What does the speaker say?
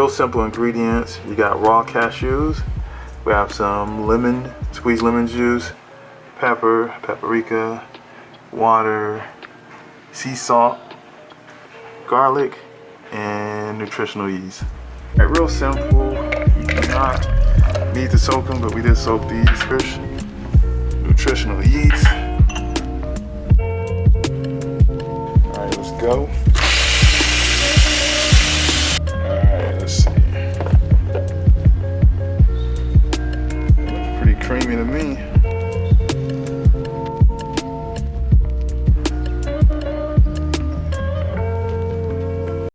real simple ingredients. You got raw cashews. We have some lemon, squeezed lemon juice, pepper, paprika, water, sea salt, garlic, and nutritional yeast. All right, real simple. You do not need to soak them, but we did soak these fish. Nutritional yeast. All right, let's go. All right, let's see. Looks pretty creamy to me.